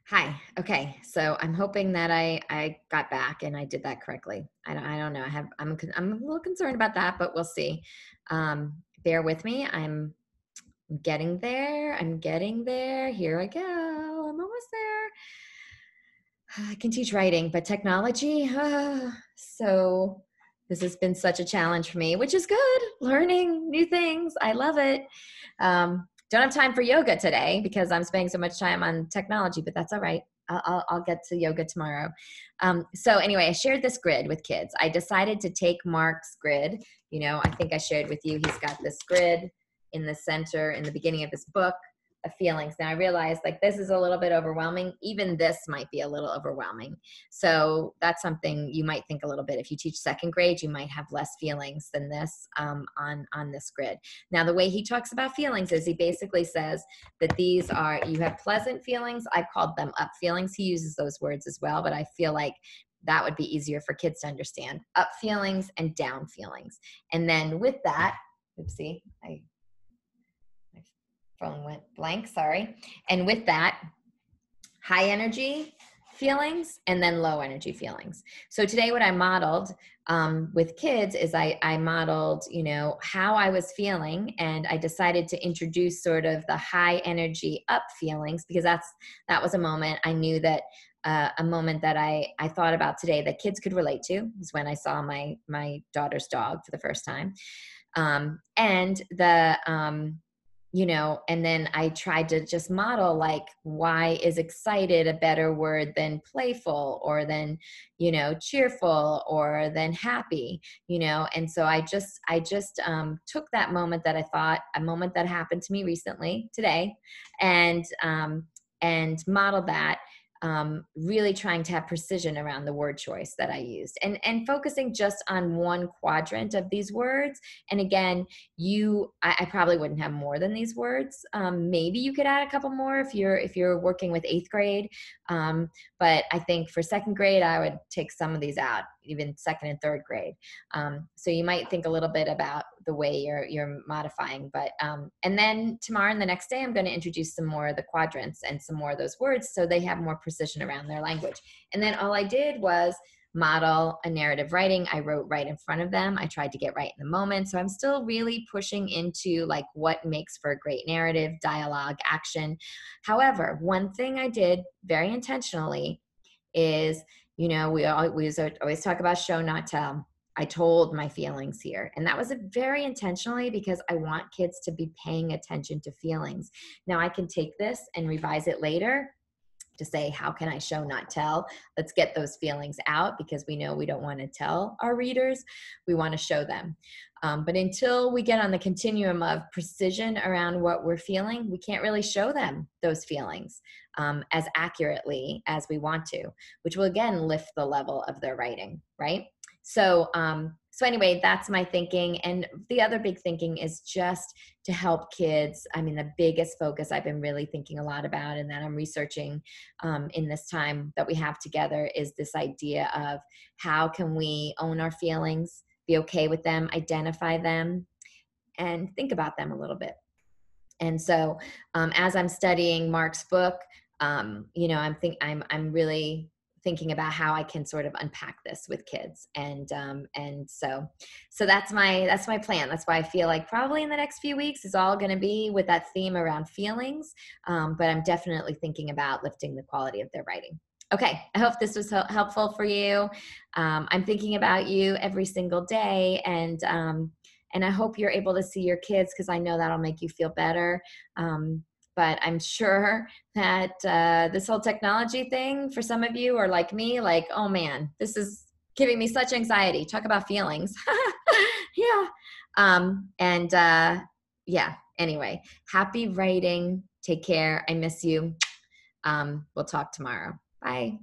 Hi. Okay. So I'm hoping that I got back and I did that correctly. I don't know. I'm a little concerned about that, but we'll see. Bear with me. I'm getting there. I'm getting there. Here I go. I'm almost there. I can teach writing, but technology. So this has been such a challenge for me, which is good. Learning new things. I love it. Don't have time for yoga today because I'm spending so much time on technology, but that's all right. I'll get to yoga tomorrow. So anyway, I shared this grid with kids. I decided to take Mark's grid. I think I shared with you. He's got this grid in the center in the beginning of his book of feelings. Now I realize like this is a little bit overwhelming. Even this might be a little overwhelming. So that's something you might think a little bit. If you teach second grade, you might have less feelings than this on this grid. Now the way he talks about feelings is he basically says that these are, you have pleasant feelings. I called them up feelings. He uses those words as well, but I feel like that would be easier for kids to understand. Up feelings and down feelings. And then with that, oopsie, my phone went blank, sorry. And with that, high energy feelings and then low energy feelings. So today what I modeled with kids is I modeled, how I was feeling, and I decided to introduce sort of the high energy up feelings because that was a moment I knew that a moment that I thought about today that kids could relate to is when I saw my daughter's dog for the first time. And and then I tried to just model like, why is excited a better word than playful or than, cheerful or than happy, and so I just took that moment that I thought a moment that happened to me recently today and modeled that, really trying to have precision around the word choice that I used and focusing just on one quadrant of these words. And again, I probably wouldn't have more than these words. Maybe you could add a couple more if you're working with eighth grade. But I think for second grade, I would take some of these out, even second and third grade. So you might think a little bit about the way you're modifying. But and then tomorrow and the next day, I'm going to introduce some more of the quadrants and some more of those words so they have more precision around their language. And then all I did was model a narrative writing. I wrote right in front of them. I tried to get right in the moment. So I'm still really pushing into like what makes for a great narrative, dialogue, action. However, one thing I did very intentionally is, we always talk about show, not tell. I told my feelings here. And that was very intentionally because I want kids to be paying attention to feelings. Now I can take this and revise it later to say, how can I show, not tell? Let's get those feelings out because we know we don't want to tell our readers. We want to show them. But until we get on the continuum of precision around what we're feeling, we can't really show them those feelings as accurately as we want to, which will again lift the level of their writing, right? So anyway, that's my thinking. And the other big thinking is just to help kids. I mean, the biggest focus I've been really thinking a lot about and that I'm researching in this time that we have together is this idea of how can we own our feelings, be okay with them, identify them, and think about them a little bit. And so, as I'm studying Mark's book, I'm really thinking about how I can sort of unpack this with kids, and so that's my plan. That's why I feel like probably in the next few weeks is all going to be with that theme around feelings, but I'm definitely thinking about lifting the quality of their writing. Okay, I hope this was helpful for you. I'm thinking about you every single day, and I hope you're able to see your kids because I know that'll make you feel better. But I'm sure that this whole technology thing for some of you are like me, like, oh man, this is giving me such anxiety. Talk about feelings. Yeah. And yeah, anyway, happy writing. Take care. I miss you. We'll talk tomorrow. Bye.